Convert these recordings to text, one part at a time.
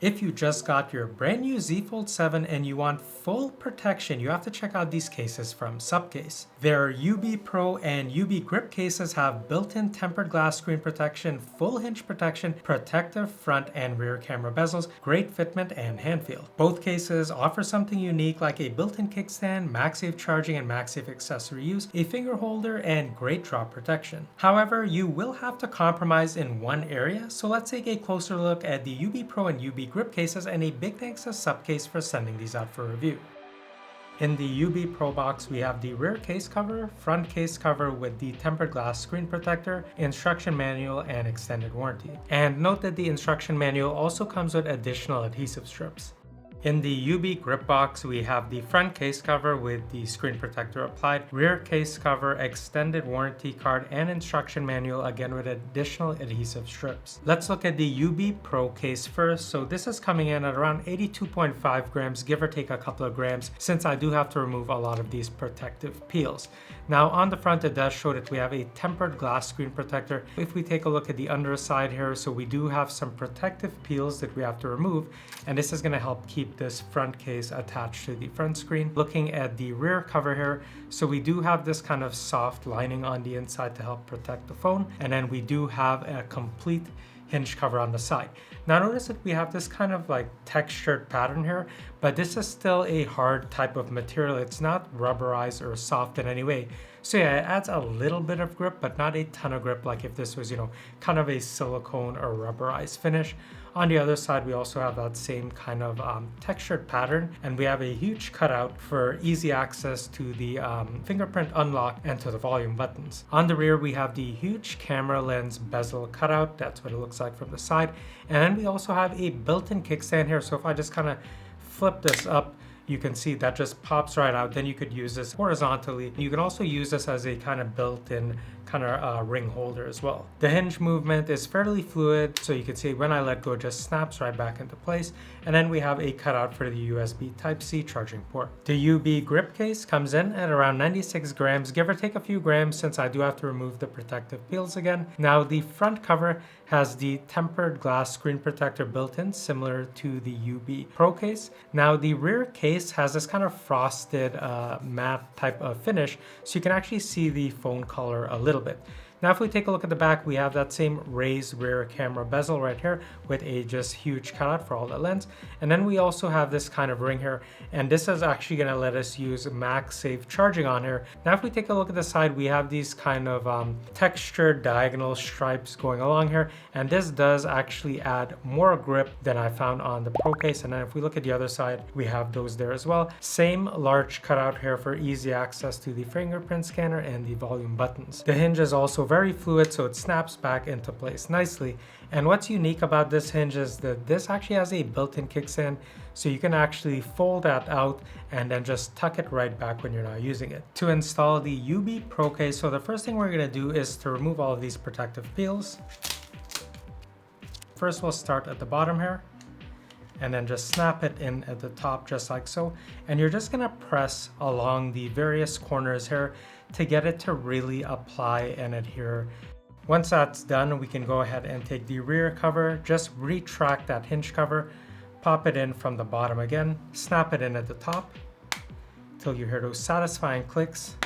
If you just got your brand new Z Fold 7 and you want full protection, you have to check out these cases from SUPCASE. Their UB Pro and UB Grip cases have built-in tempered glass screen protection, full hinge protection, protective front and rear camera bezels, great fitment, and hand feel. Both cases offer something unique like a built-in kickstand, MagSafe charging and MagSafe accessory use, a finger holder, and great drop protection. However, you will have to compromise in one area, so let's take a closer look at the UB Pro and UB Grip cases, and a big thanks to SUPCASE for sending these out for review. In the UB Pro box, we have the rear case cover, front case cover with the tempered glass screen protector, instruction manual, and extended warranty. And note that the instruction manual also comes with additional adhesive strips. In the UB Grip box, we have the front case cover with the screen protector applied, rear case cover, extended warranty card, and instruction manual, again with additional adhesive strips. Let's look at the UB Pro case first. So this is coming in at around 82.5 grams, give or take a couple of grams, since I do have to remove a lot of these protective peels. Now on the front, it does show that we have a tempered glass screen protector. If we take a look at the underside here, so we do have some protective peels that we have to remove, and this is going to help keep this front case attached to the front screen. Looking at the rear cover here, so we do have this kind of soft lining on the inside to help protect the phone, and then we do have a complete hinge cover on the side. Now notice that we have this kind of like textured pattern here, but this is still a hard type of material. It's not rubberized or soft in any way. So yeah, it adds a little bit of grip, but not a ton of grip like if this was, kind of a silicone or rubberized finish. On the other side, we also have that same kind of textured pattern, and we have a huge cutout for easy access to the fingerprint unlock and to the volume buttons. On the rear, we have the huge camera lens bezel cutout. That's what it looks like from the side. And then we also have a built-in kickstand here. So if I just kind of flip this up, you can see that just pops right out. Then you could use this horizontally. You can also use this as a kind of built-in ring holder as well. The hinge movement is fairly fluid, so you can see when I let go, it just snaps right back into place. And then we have a cutout for the USB Type-C charging port. The UB Grip case comes in at around 96 grams, give or take a few grams, since I do have to remove the protective peels again. Now the front cover has the tempered glass screen protector built in, similar to the UB Pro case. Now the rear case has this kind of frosted matte type of finish, so you can actually see the phone color a little bit. Now if we take a look at the back, we have that same raised rear camera bezel right here with a just huge cutout for all the lens. And then we also have this kind of ring here, and this is actually going to let us use MagSafe charging on here. Now if we take a look at the side, we have these kind of textured diagonal stripes going along here, and this does actually add more grip than I found on the Pro case. And then if we look at the other side, we have those there as well. Same large cutout here for easy access to the fingerprint scanner and the volume buttons. The hinge is also very fluid, so it snaps back into place nicely. And what's unique about this hinge is that this actually has a built-in kickstand, so you can actually fold that out and then just tuck it right back when you're not using it. To install the UB Pro case, so the first thing we're going to do is to remove all of these protective peels. First, we'll start at the bottom here, and then just snap it in at the top just like so. And you're just gonna press along the various corners here to get it to really apply and adhere. Once that's done, we can go ahead and take the rear cover, just retract that hinge cover, pop it in from the bottom again, snap it in at the top till you hear those satisfying clicks,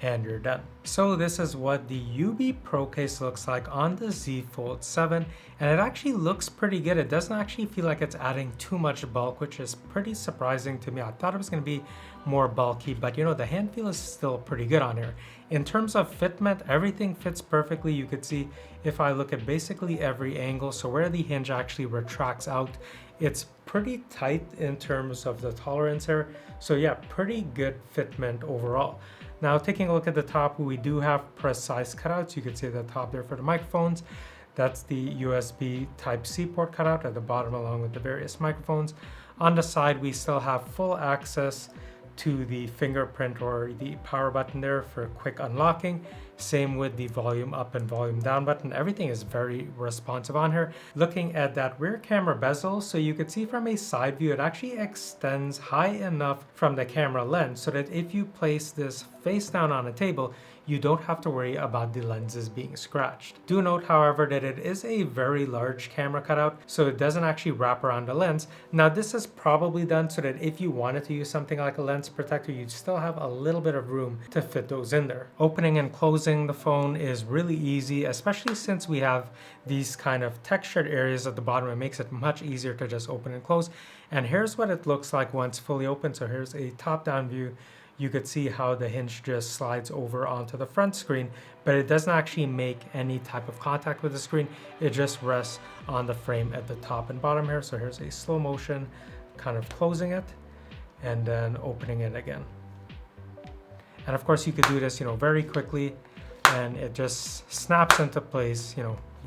and you're done. So this is what the UB Pro case looks like on the Z Fold 7, and it actually looks pretty good. It doesn't actually feel like it's adding too much bulk, which is pretty surprising to me. I thought it was going to be more bulky, but the hand feel is still pretty good on here. In terms of fitment, everything fits perfectly. You could see if I look at basically every angle, so where the hinge actually retracts out, it's pretty tight in terms of the tolerance here. So yeah, pretty good fitment overall. Now taking a look at the top, we do have precise cutouts. You can see the top there for the microphones. That's the USB Type-C port cutout at the bottom along with the various microphones. On the side, we still have full access to the fingerprint or the power button there for quick unlocking. Same with the volume up and volume down button. Everything is very responsive on here. Looking at that rear camera bezel, so you could see from a side view, it actually extends high enough from the camera lens so that if you place this face down on a table, you don't have to worry about the lenses being scratched. Do note, however, that it is a very large camera cutout, so it doesn't actually wrap around the lens. Now, this is probably done so that if you wanted to use something like a lens protector, you'd still have a little bit of room to fit those in there. Opening and closing the phone is really easy, especially since we have these kind of textured areas at the bottom. It makes it much easier to just open and close. And here's what it looks like once fully open. So here's a top-down view. You could see how the hinge just slides over onto the front screen, but it doesn't actually make any type of contact with the screen. It just rests on the frame at the top and bottom here. So here's a slow motion kind of closing it and then opening it again. And of course you could do this, very quickly, and it just snaps into place,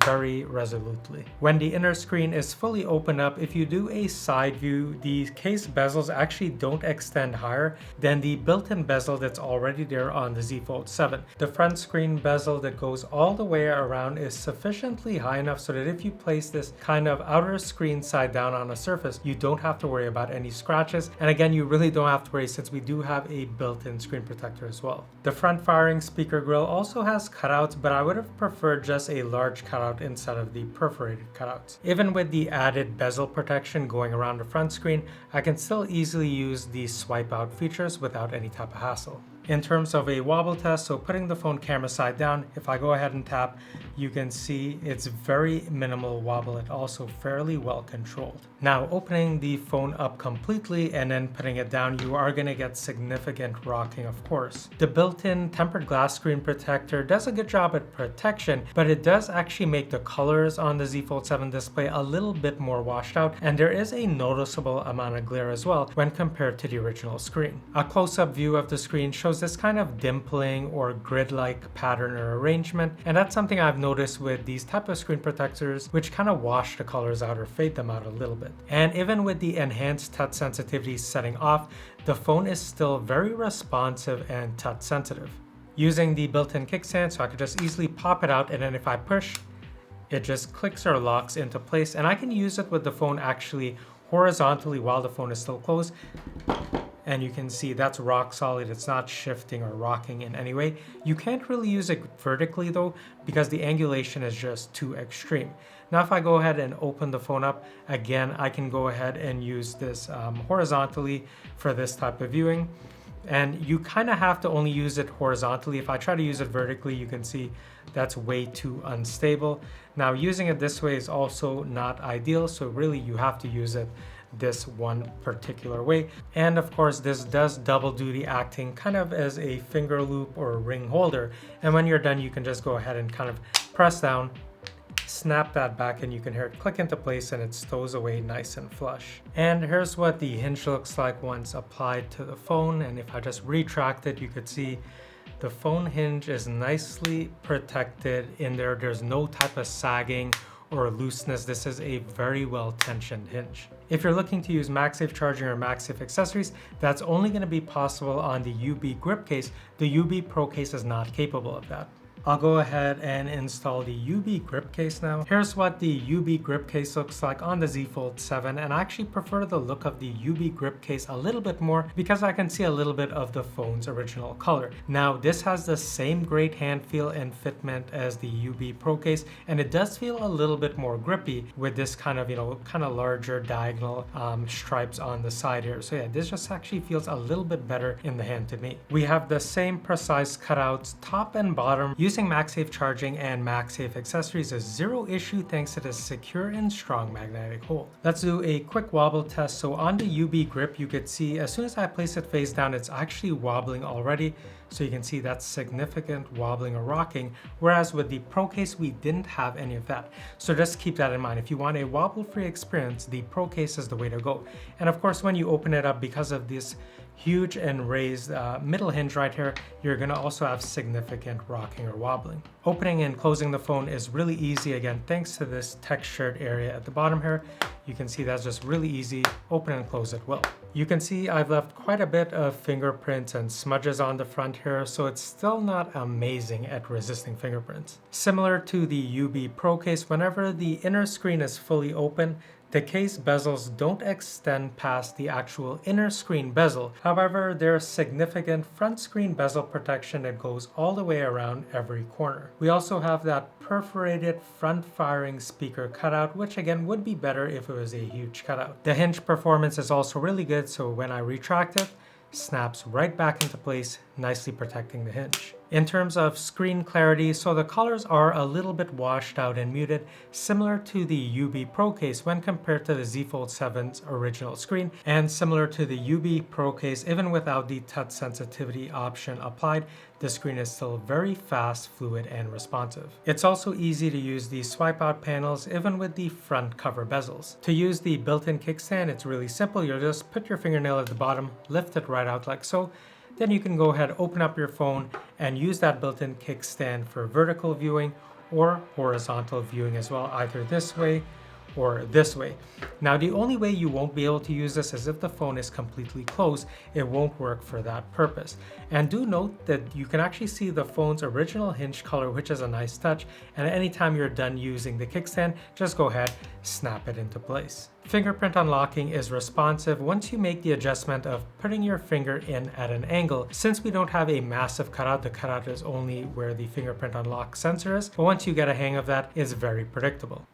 very resolutely. When the inner screen is fully opened up, if you do a side view, the case bezels actually don't extend higher than the built-in bezel that's already there on the Z Fold 7. The front screen bezel that goes all the way around is sufficiently high enough so that if you place this kind of outer screen side down on a surface, you don't have to worry about any scratches. And again, you really don't have to worry since we do have a built-in screen protector as well. The front firing speaker grille also has cutouts, but I would have preferred just a large cutout instead of the perforated cutouts. Even with the added bezel protection going around the front screen, I can still easily use the swipe out features without any type of hassle. In terms of a wobble test, so putting the phone camera side down, if I go ahead and tap, you can see it's very minimal wobble. It's also fairly well controlled. Now, opening the phone up completely and then putting it down, you are going to get significant rocking, of course. The built-in tempered glass screen protector does a good job at protection, but it does actually make the colors on the Z Fold 7 display a little bit more washed out, and there is a noticeable amount of glare as well when compared to the original screen. A close-up view of the screen shows this kind of dimpling or grid-like pattern or arrangement, and that's something I've noticed with these type of screen protectors, which kind of wash the colors out or fade them out a little bit. And even with the enhanced touch sensitivity setting off, the phone is still very responsive and touch sensitive. Using the built-in kickstand, so I could just easily pop it out, and then if I push, it just clicks or locks into place, and I can use it with the phone actually horizontally while the phone is still closed. And you can see that's rock solid. It's not shifting or rocking in any way. You can't really use it vertically though, because the angulation is just too extreme. Now, if I go ahead and open the phone up, again, I can go ahead and use this horizontally for this type of viewing. And you kind of have to only use it horizontally. If I try to use it vertically, you can see that's way too unstable. Now, using it this way is also not ideal. So really you have to use it this one particular way. And of course, this does double duty, acting kind of as a finger loop or a ring holder. And when you're done, you can just go ahead and kind of press down, snap that back, and you can hear it click into place and it stows away nice and flush. And here's what the hinge looks like once applied to the phone. And if I just retract it, you could see the phone hinge is nicely protected in there. There's no type of sagging or looseness. This is a very well tensioned hinge. If you're looking to use MagSafe charging or MagSafe accessories, that's only going to be possible on the UB grip case. The UB Pro case is not capable of that. I'll go ahead and install the UB grip case now. Here's what the UB grip case looks like on the Z Fold 7, and I actually prefer the look of the UB grip case a little bit more because I can see a little bit of the phone's original color. Now, this has the same great hand feel and fitment as the UB Pro case, and it does feel a little bit more grippy with this kind of, larger diagonal stripes on the side here. So yeah, this just actually feels a little bit better in the hand to me. We have the same precise cutouts top and bottom. Using MagSafe charging and MagSafe accessories is zero issue thanks to this secure and strong magnetic hold. Let's do a quick wobble test. So on the UB grip, you could see as soon as I place it face down, it's actually wobbling already. So you can see that's significant wobbling or rocking, whereas with the Pro case, we didn't have any of that. So just keep that in mind. If you want a wobble-free experience, the Pro case is the way to go. And of course, when you open it up, because of this huge and raised middle hinge right here, you're gonna also have significant rocking or wobbling. Opening and closing the phone is really easy, again, thanks to this textured area at the bottom here. You can see that's just really easy. Open and close it well. You can see I've left quite a bit of fingerprints and smudges on the front here, so it's still not amazing at resisting fingerprints. Similar to the UB Pro case, whenever the inner screen is fully open, the case bezels don't extend past the actual inner screen bezel. However, there's significant front screen bezel protection that goes all the way around every corner. We also have that perforated front firing speaker cutout, which again would be better if it was a huge cutout. The hinge performance is also really good, so when I retract it, snaps right back into place, nicely protecting the hinge. In terms of screen clarity, so the colors are a little bit washed out and muted, similar to the UB Pro case when compared to the Z Fold 7's original screen, and similar to the UB Pro case, even without the touch sensitivity option applied, the screen is still very fast, fluid, and responsive. It's also easy to use the swipe out panels, even with the front cover bezels. To use the built-in kickstand, it's really simple. You'll just put your fingernail at the bottom, lift it right out like so. Then you can go ahead, open up your phone, and use that built-in kickstand for vertical viewing or horizontal viewing as well, either this way or this way. Now, the only way you won't be able to use this is if the phone is completely closed. It won't work for that purpose. And do note that you can actually see the phone's original hinge color, which is a nice touch. And anytime you're done using the kickstand, just go ahead, snap it into place. Fingerprint unlocking is responsive once you make the adjustment of putting your finger in at an angle. Since we don't have a massive cutout, the cutout is only where the fingerprint unlock sensor is. But once you get a hang of that, it's very predictable.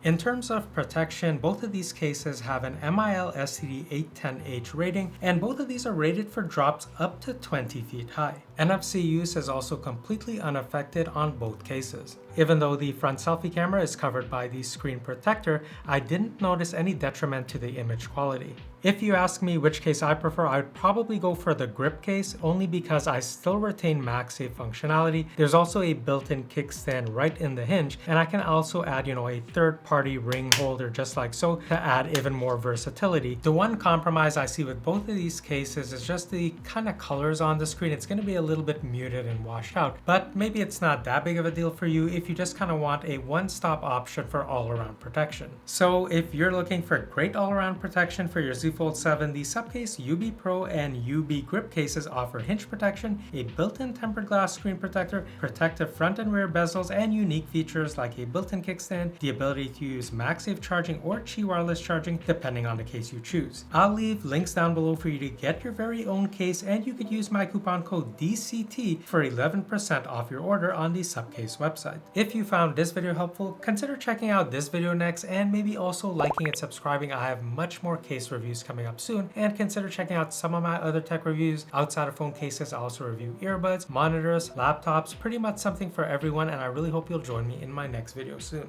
In terms of protection, both of these cases have an MIL STD 810H rating, and both of these are rated for drops up to 20 feet high. NFC use is also completely unaffected on both cases. Even though the front selfie camera is covered by the screen protector, I didn't notice any detriment to the image quality. If you ask me which case I prefer, I would probably go for the grip case, only because I still retain MagSafe functionality. There's also a built-in kickstand right in the hinge, and I can also add, a third-party ring holder just like so to add even more versatility. The one compromise I see with both of these cases is just the kind of colors on the screen. It's going to be a little bit muted and washed out, but maybe it's not that big of a deal for you if you just kind of want a one-stop option for all-around protection. So if you're looking for great all-around protection for your Z Fold 7, the SUPCASE, UB Pro, and UB Grip cases offer hinge protection, a built-in tempered glass screen protector, protective front and rear bezels, and unique features like a built-in kickstand, the ability to use MagSafe charging or Qi wireless charging depending on the case you choose. I'll leave links down below for you to get your very own case, and you could use my coupon code DCT for 11% off your order on the SUPCASE website. If you found this video helpful, consider checking out this video next, and maybe also liking and subscribing. I have much more case reviews coming up soon, and consider checking out some of my other tech reviews. Outside of phone cases, I also review earbuds, monitors, laptops, pretty much something for everyone, and I really hope you'll join me in my next video soon.